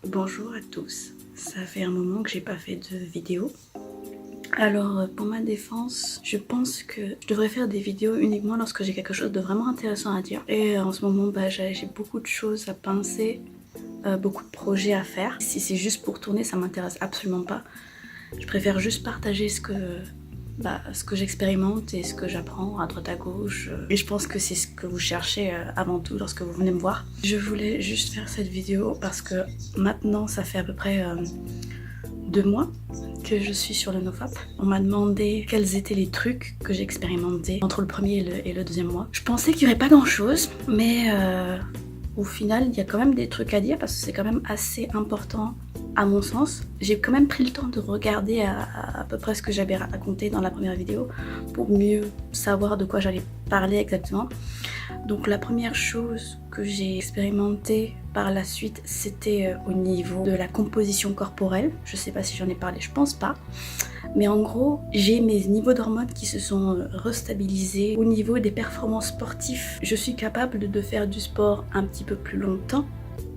Bonjour à tous, ça fait un moment que j'ai pas fait de vidéo. Alors pour ma défense, je pense que je devrais faire des vidéos uniquement lorsque j'ai quelque chose de vraiment intéressant à dire. Et en ce moment j'ai beaucoup de choses à penser, beaucoup de projets à faire. Si c'est juste pour tourner, ça m'intéresse absolument pas. Je préfère juste partager ce que j'expérimente et ce que j'apprends à droite à gauche. Et je pense que c'est ce que vous cherchez avant tout lorsque vous venez me voir. Je voulais juste faire cette vidéo parce que maintenant ça fait à peu près 2 mois que je suis sur le NoFap. On m'a demandé quels étaient les trucs que j'ai expérimentés entre le premier et le deuxième mois. Je pensais qu'il n'y aurait pas grand chose, mais au final il y a quand même des trucs à dire parce que c'est quand même assez important à mon sens. J'ai quand même pris le temps de regarder à peu près ce que j'avais raconté dans la première vidéo pour mieux savoir de quoi j'allais parler exactement. Donc la première chose que j'ai expérimentée par la suite, c'était au niveau de la composition corporelle. Je sais pas si j'en ai parlé, je pense pas. Mais en gros, j'ai mes niveaux d'hormones qui se sont restabilisés. Au niveau des performances sportives, je suis capable de faire du sport un petit peu plus longtemps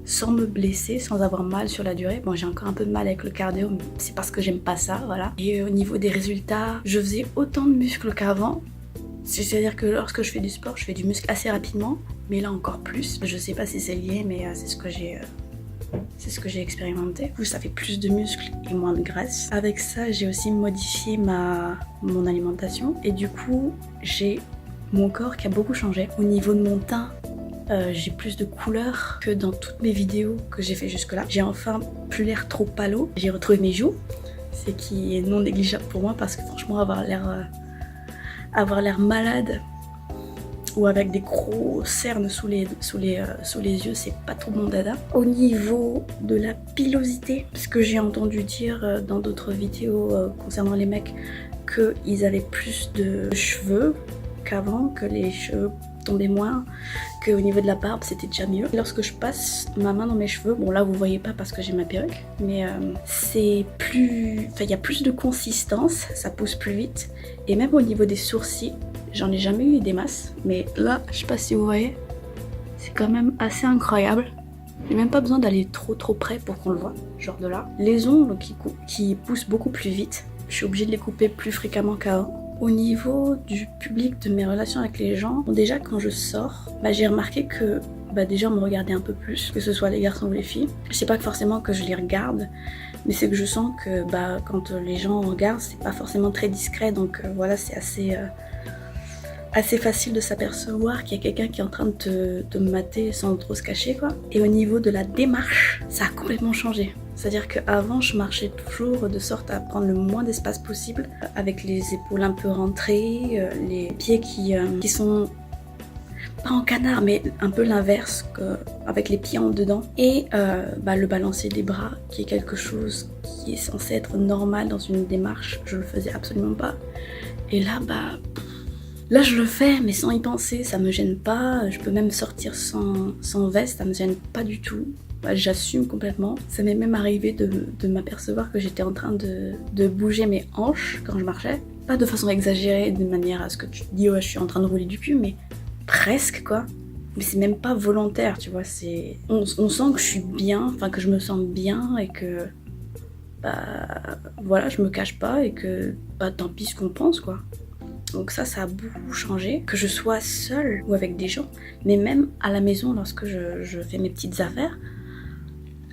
sans me blesser, sans avoir mal sur la durée. Bon, j'ai encore un peu de mal avec le cardio, mais c'est parce que j'aime pas ça, voilà. Et au niveau des résultats, je faisais autant de muscles qu'avant. C'est-à-dire que lorsque je fais du sport, je fais du muscle assez rapidement, mais là encore plus. Je sais pas si c'est lié, mais c'est ce que j'ai expérimenté. Du coup, ça fait plus de muscles et moins de graisse. Avec ça, j'ai aussi modifié mon alimentation. Et du coup, j'ai mon corps qui a beaucoup changé. Au niveau de mon teint, j'ai plus de couleurs que dans toutes mes vidéos que j'ai fait jusque là. J'ai enfin plus l'air trop palo. J'ai retrouvé mes joues, ce qui est non négligeable pour moi parce que franchement avoir l'air malade ou avec des gros cernes sous les yeux, c'est pas trop mon dada. Au niveau de la pilosité, parce que j'ai entendu dire dans d'autres vidéos concernant les mecs qu'ils avaient plus de cheveux qu'avant, que les cheveux tombaient moins, qu'au niveau de la barbe c'était déjà mieux. Lorsque je passe ma main dans mes cheveux, bon là vous voyez pas parce que j'ai ma perruque, mais c'est plus... Enfin il y a plus de consistance, ça pousse plus vite. Et même au niveau des sourcils, j'en ai jamais eu des masses, mais là je sais pas si vous voyez, c'est quand même assez incroyable. J'ai même pas besoin d'aller trop près pour qu'on le voit, genre de là. Les ongles qui poussent beaucoup plus vite, je suis obligée de les couper plus fréquemment qu'avant. Au niveau du public, de mes relations avec les gens, bon, déjà quand je sors, j'ai remarqué que déjà on me regardait un peu plus, que ce soit les garçons ou les filles. Je sais pas que forcément que je les regarde, mais c'est que je sens que quand les gens regardent, c'est pas forcément très discret, donc voilà, c'est assez facile de s'apercevoir qu'il y a quelqu'un qui est en train de te mater sans trop se cacher, quoi. Et au niveau de la démarche, ça a complètement changé. C'est-à-dire qu'avant, je marchais toujours de sorte à prendre le moins d'espace possible, avec les épaules un peu rentrées, les pieds qui sont pas en canard, mais un peu l'inverse, avec les pieds en dedans. Et le balancier des bras, qui est quelque chose qui est censé être normal dans une démarche, je le faisais absolument pas. Et là, là je le fais, mais sans y penser, ça me gêne pas. Je peux même sortir sans veste, ça me gêne pas du tout. J'assume complètement. Ça m'est même arrivé de m'apercevoir que j'étais en train de bouger mes hanches quand je marchais. Pas de façon exagérée, de manière à ce que tu te dis ouais je suis en train de rouler du cul, mais presque quoi. Mais c'est même pas volontaire, tu vois. On sent que je suis bien, enfin que je me sens bien et que voilà, je me cache pas et que tant pis ce qu'on pense quoi. Donc ça a beaucoup changé, que je sois seule ou avec des gens, mais même à la maison lorsque je fais mes petites affaires,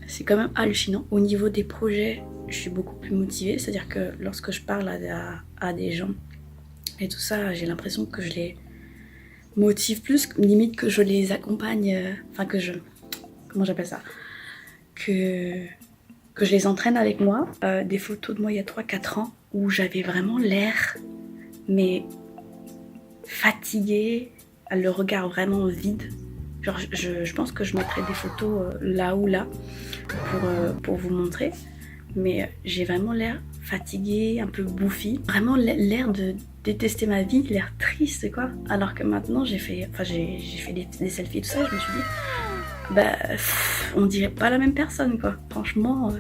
c'est quand même hallucinant. Au niveau des projets, je suis beaucoup plus motivée, c'est-à-dire que lorsque je parle à des gens et tout ça, j'ai l'impression que je les motive plus, limite que je les accompagne, comment j'appelle ça, que je les entraîne avec moi. Des photos de moi il y a 3-4 ans où j'avais vraiment l'air mais fatiguée, le regard vraiment vide. Genre je pense que je mettrai des photos là ou là pour vous montrer, mais j'ai vraiment l'air fatiguée, un peu bouffie, vraiment l'air de détester ma vie, l'air triste quoi. Alors que maintenant j'ai fait des selfies et tout ça, je me suis dit on dirait pas la même personne quoi. Franchement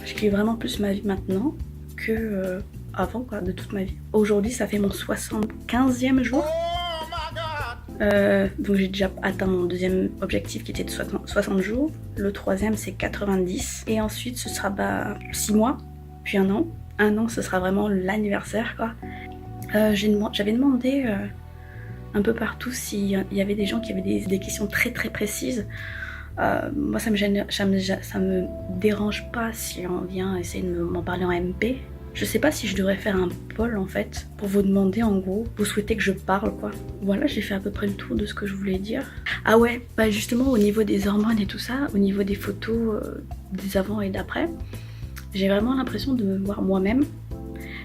je kiffe vraiment plus ma vie maintenant que avant quoi, de toute ma vie. Aujourd'hui ça fait mon 75e jour. Donc j'ai déjà atteint mon deuxième objectif qui était de 60 jours. Le troisième c'est 90. Et ensuite ce sera 6 mois, puis un an. Un an ce sera vraiment l'anniversaire quoi. J'avais demandé un peu partout s'il y avait des gens qui avaient des questions très précises. Moi ça me dérange pas si on vient essayer de m'en parler en MP. Je sais pas si je devrais faire un poll en fait pour vous demander en gros, vous souhaitez que je parle quoi. Voilà, j'ai fait à peu près le tour de ce que je voulais dire. Ah ouais, bah justement au niveau des hormones et tout ça, au niveau des photos des avant et d'après, j'ai vraiment l'impression de me voir moi-même,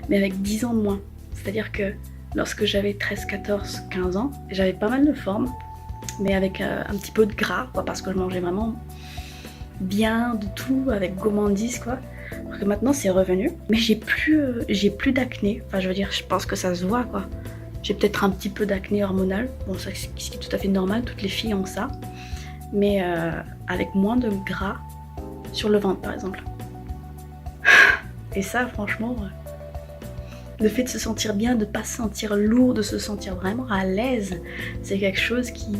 mais avec 10 ans de moins. C'est-à-dire que lorsque j'avais 13, 14, 15 ans, j'avais pas mal de forme, mais avec un petit peu de gras quoi, parce que je mangeais vraiment bien de tout avec gourmandise quoi. Alors que maintenant c'est revenu, mais j'ai plus d'acné. Enfin je veux dire, je pense que ça se voit quoi. J'ai peut-être un petit peu d'acné hormonal, bon ça ce qui est tout à fait normal, toutes les filles ont ça, mais avec moins de gras sur le ventre par exemple. Et ça franchement, le fait de se sentir bien, de pas se sentir lourd, de se sentir vraiment à l'aise, c'est quelque chose qui...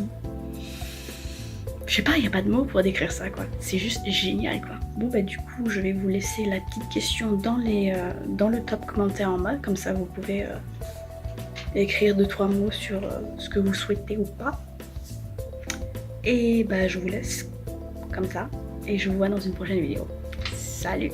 Je sais pas, il n'y a pas de mots pour décrire ça quoi, c'est juste génial quoi. Bon bah du coup je vais vous laisser la petite question dans le top commentaire en bas, comme ça vous pouvez écrire 2-3 mots sur ce que vous souhaitez ou pas. Et bah je vous laisse comme ça, et je vous vois dans une prochaine vidéo. Salut!